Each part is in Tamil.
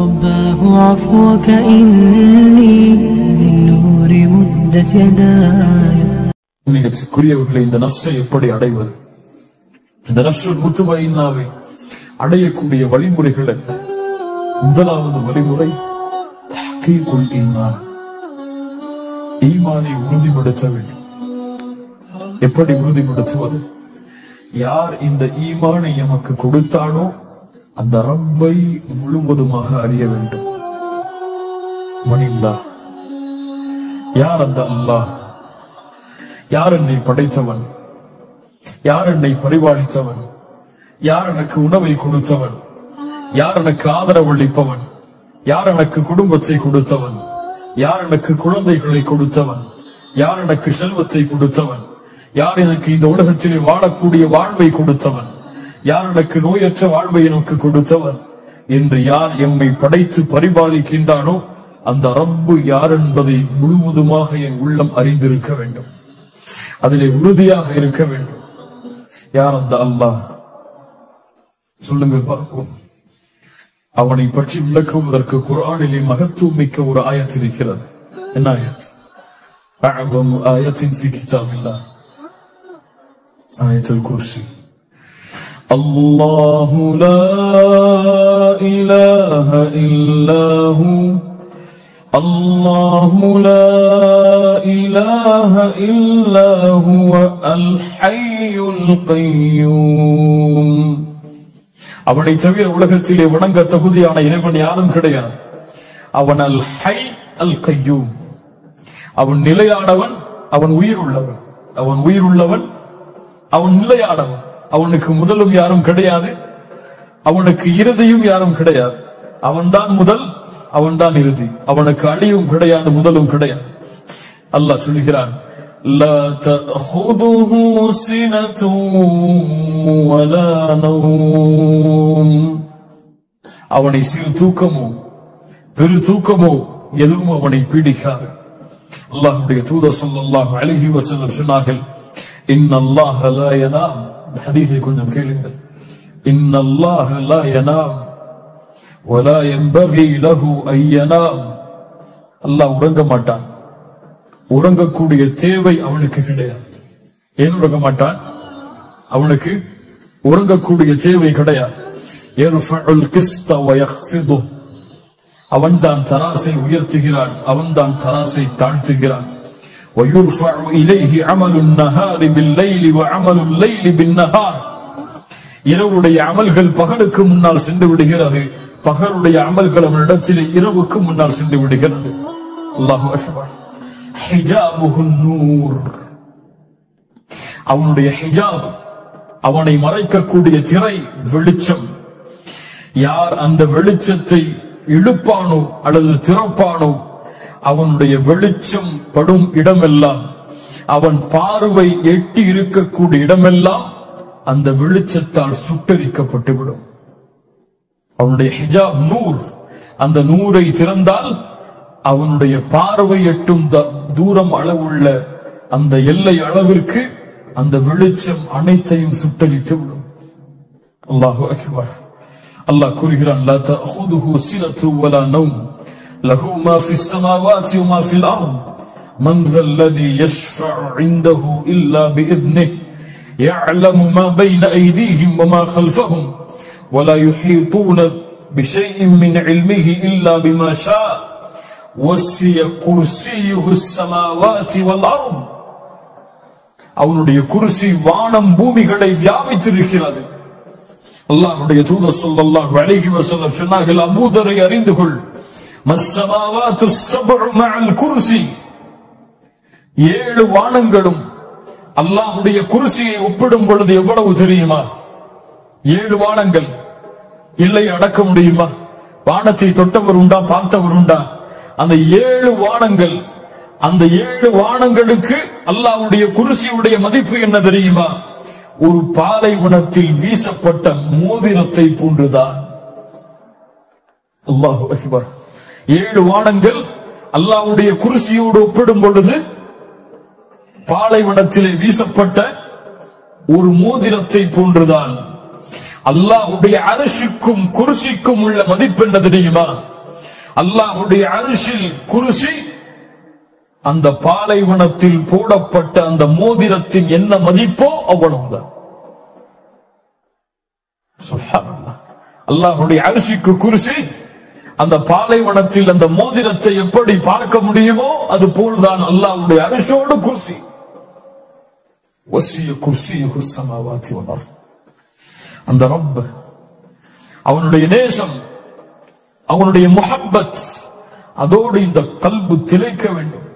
رباه عفوك إني للنور مدت يداي. நெஞ்சுக்குரியவர்களை இந்த நஃப்ஸை எப்படி அடைவது? இந்த நஃப்ஸுல் முத்மஇன்னாவை அடையக்கூடிய வழிமுறைகள் என்ன? முதலாவது வழிமுறை தஹ்கீகுல் ஈமான். ஈமானை உறுதிப்படுத்த வேண்டும். எப்படி உறுதிப்படுத்துவது? யார் இந்த ஈமானை எமக்கு கொடுத்தானோ அந்த ரப்பை முழுவதுமாக அறிய வேண்டும். மனிதா, யார் அந்த அல்லாஹ்? யார் என்னை படைத்தவன்? யார் என்னை பரிபாலித்தவன்? யார் எனக்கு உணவை கொடுத்தவன்? யார் எனக்கு ஆதரவு அளிப்பவன்? யார் எனக்கு குடும்பத்தை கொடுத்தவன்? யார் எனக்கு குழந்தைகளை கொடுத்தவன்? யார் எனக்கு செல்வத்தை கொடுத்தவன்? யார் எனக்கு இந்த உலகத்திலே வாழக்கூடிய வாழ்வை கொடுத்தவன்? யார் எனக்கு நோயற்ற வாழ்வை எனக்கு கொடுத்தவன் என்று யார் எம்மை படைத்து பரிபாலிக்கின்றானோ அந்த ரப்பு யார் என்பதை முழுவதுமாக என் உள்ளம் அறிந்திருக்க வேண்டும். அதிலே உறுதியாக இருக்க வேண்டும். யார் அந்த அல்லாஹ்? சொல்லுங்கள் பார்ப்போம். அவனை பற்றி விளக்குவதற்கு குர்ஆனிலே மகத்துவம் மிக்க ஒரு ஆயத் இருக்கிறது. என்ன ஆயத்? அஅஸமு ஆயத்தின் ஃபீ கிதாபில்லாஹ், ஆயத்துல் குர்சி. அல்லாஹு லா இலாஹ இல்லாஹு, அல்லாஹு லா இலாஹ இல்லாஹு அல் ஹய்யுல் கய்யூம். அவனை தவிர உலகத்திலே வணங்க தகுதியான இறைவன் யாரும் கிடையாது. அவன் அல் ஹை அல் கய்யூம். அவன் நிலையானவன், அவன் உயிர் உள்ளவன். அவன் உயிர் உள்ளவன், அவன் நிலையானவன். அவனுக்கு முதலும் யாரும் கிடையாது, அவனுக்கு இறுதியும் யாரும் கிடையாது. அவன்தான் முதல், அவன்தான் இறுதி. அவனுக்கு அழியும் கிடையாது, முதலும் கிடையாது. அல்லாஹ் சொல்கிறான், லா தஅஹுதுஹு சினத்துன் வலா நௌம். அவனை சிறு தூக்கமோ பெரு தூக்கமோ எதுவும் அவனை பீடிக்காது. அல்லாஹ்வுடைய தூதர் ஸல்லல்லாஹு அலைஹி வஸல்லம் சொன்னார்கள், இன்னல்லாஹ லா யனாம். இந்த ஹதீஸை கொஞ்சம் கேளுங்கள். இன்னல்லாஹ லா யனாம் வலா யன்பகி லஹு அன் யனாம். அல்லாஹ் உறங்க மாட்டான். உறங்கக்கூடிய தேவை அவனுக்கு கிடையாது. ஏன் உறங்க மாட்டான்? அவனுக்கு உறங்கக்கூடிய தேவை கிடையாது. யர்ஃபஉல் கிஸ்த வ யக்ஃபிது. அவன்தான் தராசை உயர்த்துகிறான், அவன்தான் தராசை தாழ்த்துகிறான். وَيُرْفَعُ إِلَيْهِ عَمَلُ النَّهَارِ بِاللَّيْلِ وَعَمَلُ اللَّيْلِ بِالنَّهَارِ. இரவுடைய அமல்கள் பகலுக்கு முன்னால் சென்று விடுகிறது, பகலுடைய அமல்கள் அவனிடத்திலே இரவுக்கு முன்னால் சென்று விடுகிறது. அல்லாஹு அக்பர். ஹிஜாபுஹுன் நூர். அவனுடைய ஹிஜாப், அவனை மறைக்கக்கூடிய திரை வெளிச்சம். யார் அந்த வெளிச்சத்தை இழுப்பானோ அல்லது திறப்பானோ அவனுடைய வெளிச்சம் படும் இடமெல்லாம், அவன் பார்வை எட்டி இருக்கக்கூடிய இடமெல்லாம் அந்த வெளிச்சத்தால் சுட்டரிக்கப்பட்டுவிடும். அவனுடைய ஹிஜாப் நூர். அந்த நூரை திறந்தால் அவனுடைய பார்வை எட்டும் தூரம் அளவுள்ள அந்த எல்லை அளவிற்கு அந்த வெளிச்சம் அனைத்தையும் சுட்டரித்து விடும். அல்லாஹு அக்பர். அல்லாஹ் கூறுகிறான், லா தஅஹுதுஹு சினத்துன் வலா நௌம் லஹு மா ஃபிஸ் ஸமாவாதி வ மா ஃபில் அர்த் மன் ஸல்லதி யஷ்ஃபஉ இன்தஹு இல்லா பிஇذنஹு يعلم ما بين أيديهم وما خلفهم ولا يحيطون بشيء من علمه إلا بما شاء وسع كرسيه السماوات والأرض. அவனுடைய குர்சி வானம் பூமிகளை வியாபித்திருக்கிறது. அல்லாஹ்வுடைய தூதர் ஸல்லல்லாஹு அலைஹி வஸல்லம் சொன்னார்கள், அபூதரை அறிந்து கொள், மஸ்ஸமாவாத்து ஸப்உ மஅல் குர்சி. 7 வானங்களும் அல்லாஹ்வுடைய குர்சியை ஒப்பிடும் பொழுது எவ்வளவு தெரியுமா? 7 வானங்கள். இல்லை அடக்க முடியுமா? வானத்தை தொட்டவர் உண்டா, பார்த்தவர் உண்டா? அந்த 7 வானங்கள், அந்த 7 வானங்களுக்கு அல்லாஹ்வுடைய குர்சியுடைய மதிப்பு என்ன தெரியுமா? ஒரு பாலைவனத்தில் வீசப்பட்ட மோதிரத்தை போன்றுதான். அல்லாஹு அக்பர். 7 வானங்கள் அல்லாஹ்வுடைய குர்சியோடு ஒப்பிடும் பொழுது பாலைவனத்திலே வீசப்பட்ட ஒரு மோதிரத்தை போன்றுதான். அல்லாஹ்வுடைய அர்ஷுக்கும் குர்சிக்கும் உள்ள மதிப்பு என்ன தெரியுமா? அல்லாஹ்வுடைய அர்ஷில் குர்சி அந்த பாலைவனத்தில் போடப்பட்ட அந்த மோதிரத்தின் என்ன மதிப்போ அவ்வளவுதான். சுப்ஹானல்லாஹ். அல்லாஹ்வுடைய அர்ஷிக்கு குர்சி அந்த பாலைவனத்தில் அந்த மோதிரத்தை எப்படி பார்க்க முடியுமோ அது போல்தான் அல்லாஹ்வுடைய அர்ஷோடு குர்சி. வசிய குர்சியுஹு ஸமாவாத்தி வல் அர்த். அந்த ரப், அவனுடைய நேசம், அவனுடைய முஹப்பத், அதோடு இந்த கல்பு திளைக்க வேண்டும்.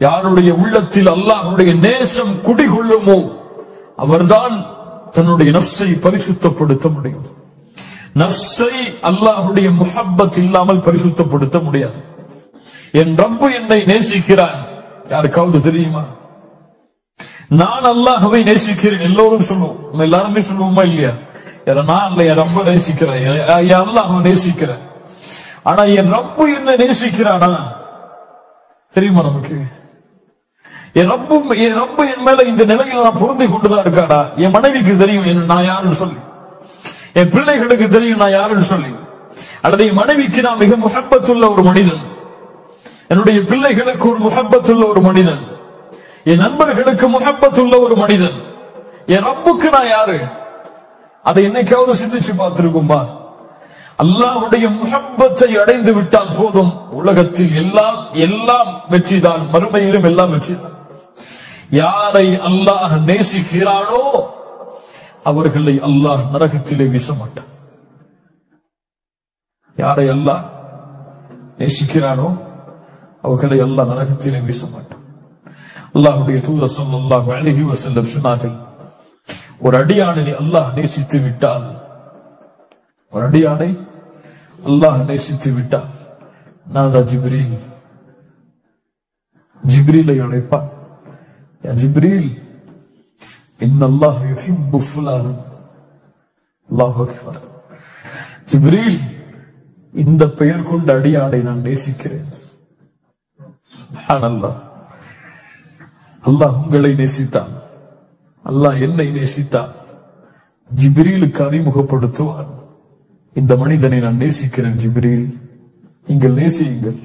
யாருடைய உள்ளத்தில் அல்லாஹ்வுடைய நேசம் குடிகொள்ளுமோ அவர்தான் தன்னுடைய நஃப்ஸை பரிசுத்தப்படுத்த முடியும். நஃப்ஸை அல்லாஹ்வுடைய முஹப்பத் இல்லாமல் பரிசுத்தப்படுத்த முடியாது. என் ரப்பு என்னை நேசிக்கிறான். யாருக்காவது தெரியுமா? நான் அல்லாஹ்வை நேசிக்கிறேன். எல்லோரும் சொல்லுவோம், எல்லாருமே சொல்லுவோமா இல்லையா? நான் அல்ல, என் ரப்ப நேசிக்கிறேன், என் அல்லாஹ் நேசிக்கிறேன். ஆனா என் ரப்பு என்ன நேசிக்கிறானா தெரியுமா நமக்கு? என் ரப்பு என் மேல இந்த நிலையில் நான் பொருந்தி கொண்டுதான் இருக்காடா. என் மனைவிக்கு தெரியும் நான் யாருன்னு சொல்லி, என் பிள்ளைகளுக்கு தெரியும் நான் யாருன்னு சொல்லி, அல்லது என் மனைவிக்கு நான் மிக முஹப்பத்துள்ள ஒரு மனிதன், என்னுடைய பிள்ளைகளுக்கு ஒரு முஹப்பத்துள்ள ஒரு மனிதன், என் நண்பர்களுக்கு முஹப்பத்துள்ள ஒரு மனிதன், என் ரப்புக்கு நான் யாரு? அதை என்னைக்காவது சிந்திச்சு பார்த்திருக்கும்பா? அல்லாஹ்வுடைய முஹப்பத்தை அடைந்து விட்டால் போதும், உலகத்தில் எல்லாம் வெற்றிதான், மறுமையிலும் எல்லாம் வெற்றிதான். யாரை அல்லாஹ் நேசிக்கிறானோ அவர்களை அல்லாஹ் நரகத்திலே வீச மாட்டான். யாரை அல்லாஹ் நேசிக்கிறானோ அவர்களை அல்லாஹ் நரகத்திலே வீச மாட்டான். அல்லாஹ்வுடைய தூதர் ஸல்லல்லாஹு அலைஹி வஸல்லம் சொன்னார்கள், ஒரு அடியானை அல்லாஹ் நேசித்து விட்டால், ஒரு அடியானை அல்லாஹ் நேசித்து விட்டால் நாதா ஜிப்ரீலை அழைப்பான். யா ஜிப்ரீல், இன்னல்லாஹ் யுஹிப்பு ஃபுலான். அல்லாஹு அக்பர். ஜிப்ரீல், இந்த பெயர் கொண்ட அடியானை நான் நேசிக்கிறேன். சுப்ஹானல்லாஹ். அல்லாஹ் உங்களை நேசித்தான், அல்லாஹ் என்னை நேசித்தான். ஜிப்ரீலுக்கு அறிமுகப்படுத்துவான், இந்த மனிதனை நான் நேசிக்கிறேன் ஜிப்ரீல், நீங்கள் நேசியுங்கள்.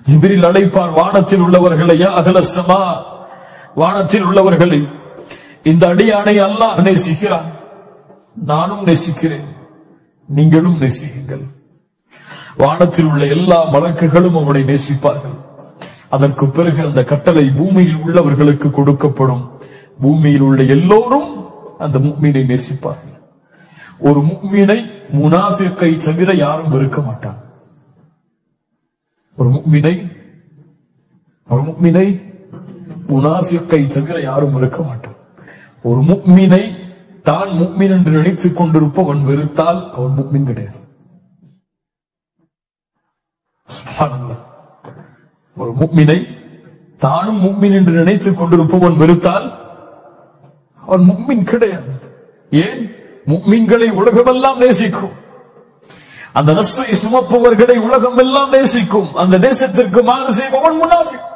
ஜிப்ரீல் அழைப்பார் வானத்தில் உள்ளவர்களை, யா அஹ்லஸ் ஸமா, வானத்தில் உள்ளவர்களை, இந்த அடியானை அல்லாஹ் நேசிக்கிறான், நானும் நேசிக்கிறேன், நீங்களும் நேசியுங்கள். வானத்தில் உள்ள எல்லா மலக்குகளும் அவனை நேசிப்பார்கள். அதற்கு பிறகு அந்த கட்டளை பூமியில் உள்ளவர்களுக்கு கொடுக்கப்படும். பூமியில் உள்ள எல்லோரும் அந்த முஃமினை நேசிப்பார்கள். ஒரு முஃமினை முனாஃபிக்கை தவிர யாரும் வெறுக்க மாட்டான். ஒரு முஃமினை முனாஃபிக்கை தவிர யாரும் வெறுக்க மாட்டான். ஒரு முஃமினை தான் முஃமின் என்று நினைத்துக் கொண்டிருப்பவன் வெறுத்தால் அவன் முஃமின் கிடையாது. சுப்ஹானல்லாஹ். ஒரு முஃமினை தானும் முஃமின் என்று நினைத்துக் கொண்டிருப்பவன் வெறுத்தால் அவன் முஃமின் கிடையாது. ஏன்? முஃமின்களை உலகமெல்லாம் நேசிக்கும். அந்த நஃப்ஸை சுமப்பவர்களை உலகம் எல்லாம் நேசிக்கும். அந்த நேசத்திற்கு மாறு செய்பவன் முனாஃபிக்.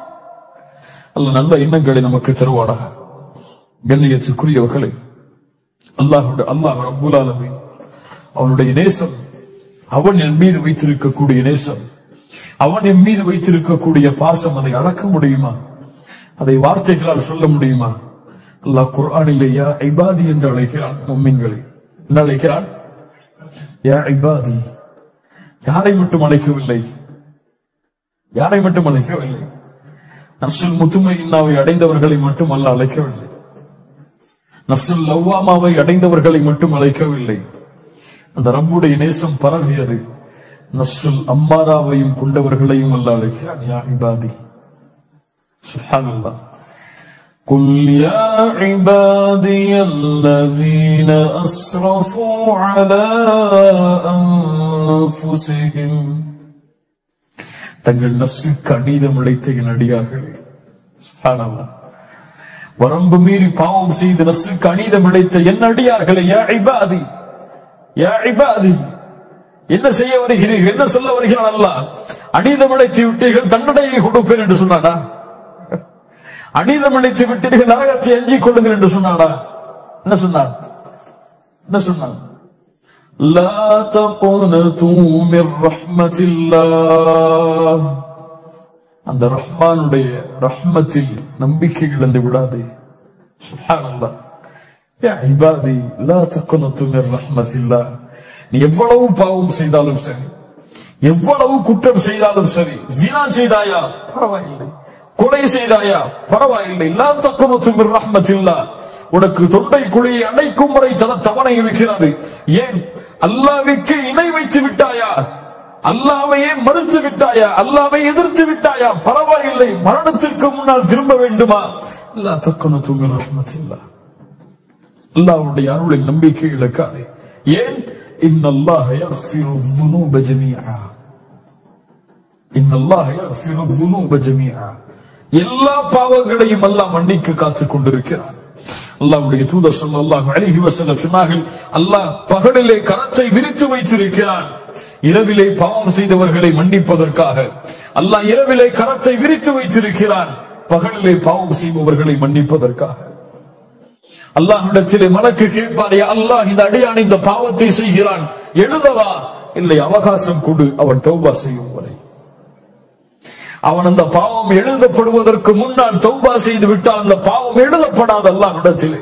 அல்லாஹ் நல்ல எண்ணங்களை நமக்கு தருவாராக. கண்ணியத்திற்குரியவர்களை, அல்லாஹ் ரப்பல் ஆலமீன் அவனுடைய நேசம், அவன் என் மீது வைத்திருக்கக்கூடிய நேசம், அவன் என் மீது வைத்திருக்கக்கூடிய பாசம், அதை அளக்க முடியுமா? அதை வார்த்தைகளால் சொல்ல முடியுமா? அல்லாஹ் குர்ஆனிலே யா இபாதி என்று அழைக்கிறான். முஃமின்களை என்ன அழைக்கிறான்? யா இபாதி. யாரை மட்டும் அழைக்கவில்லை, யாரை மட்டும் அழைக்கவில்லை, நஃப்ஸுல் முத்மஇன்னாவை அடைந்தவர்களை மட்டும் அல்லாஹ் அழைக்கவில்லை, நஃப்ஸுல் லவ்வாமாவை அடைந்தவர்களை மட்டும் அழைக்கவில்லை. அந்த ரப்புடைய நேசம் பரவியது. நஃப்ஸுல் அம்மாராவையும் கொண்டவர்களையும் அல்லாஹ் அழைக்கிறான். யா இபாதி. சுப்ஹானல்லாஹ். قل يا عبادي الذين أسرفوا على أنفسهم. தங்கள் நஃப்ஸுக்கு அநீதம் இழைத்த என் அடியார்களே. சுப்ஹானல்லாஹ். வரம்பு மீறி பாவம் செய்து நஃப்ஸுக்கு அநீதம் இழைத்த என் அடியார்களே, யா இபாதி, யா இபாதி. என்ன செய்ய வருகிறீர்கள்? என்ன சொல்ல வருகிறான் அல்லாஹ்? அநீதம் இழைத்து விட்டீர்கள், தண்டனையை கொடுப்பேன் என்று சொன்னாடா? அநீதம் இழைத்து விட்டீர்கள், நரகத்தை அஞ்சிக் கொள்ளுங்கள் என்று சொன்னாடா? என்ன சொன்னான்? லா தக்னது மிர் ரஹ்மத்தில்லாஹ். அந்த ரஹ்மானுடைய ரஹ்மத்தில் நம்பிக்கை இழந்து விடாதே. சுப்ஹானல்லாஹ். யா இபாதி லா தக்னது மிர் ரஹ்மத்தில்லாஹ். நீ எவ்வளவு பாவம் செய்தாலும் சரி, எவ்வளவு குற்றம் செய்தாலும் சரி, ஜினா செய்தாயா பரவாயில்லை, கொலை செய்தாயா பரவாயில்லை, லா தக்னது மிர் ரஹ்மத்தில்லாஹ். உனக்கு தொண்டை குழியை அடைக்கும் வரை தவணை இருக்கிறது. ஏன் அல்லாஹ்வுக்கு இணை வைத்து விட்டாயா, அல்லாஹ்வையே மறுத்து விட்டாயா, அல்லாஹ்வை எதிர்த்து விட்டாயா பரவாயில்லை, மரணத்திற்கு முன்னால் திரும்ப வேண்டுமா, லா தக்னது மிர் ரஹ்மத்தில்லாஹ். அல்லாஹ்வுடைய அருளை நம்பிக்கை இழக்காதே. ஏன் இன்னல்லாஹ யக்ஃபிரு ذுனூப ஜமீஆ, இன்னல்லாஹ யக்ஃபிரு ذுனூப ஜமீஆ. எல்லா பாவங்களையும் அல்லாஹ் மன்னிக்க காத்துக் கொண்டிருக்கிறார். அல்லாஹ்வுடைய தூதர் ஸல்லல்லாஹு அலைஹி வஸல்லம் சொன்னார்கள், அல்லாஹ் பகலிலே கரத்தை விரித்து வைத்திருக்கிறான், இரவிலே பாவம் செய்தவர்களை மன்னிப்பதற்காக. அல்லாஹ் இரவிலே கரத்தை விரித்து வைத்திருக்கிறான், பகலிலே பாவம் செய்பவர்களை மன்னிப்பதற்காக. அல்லாஹ்விடத்திலே மலக்கு கேட்பார், யா அல்லாஹ், இந்த அடியான் இந்த பாவத்தை செய்கிறான், எழுதவா? இல்லை, அவகாசம் கொடு, அவன் தௌபா செய்யும் வரை. அவன் அந்த பாவம் எழுதப்படுவதற்கு முன்னால் தௌபா செய்து விட்டால் அந்த பாவம் எழுதப்படாது அல்லாஹ்விடத்திலே.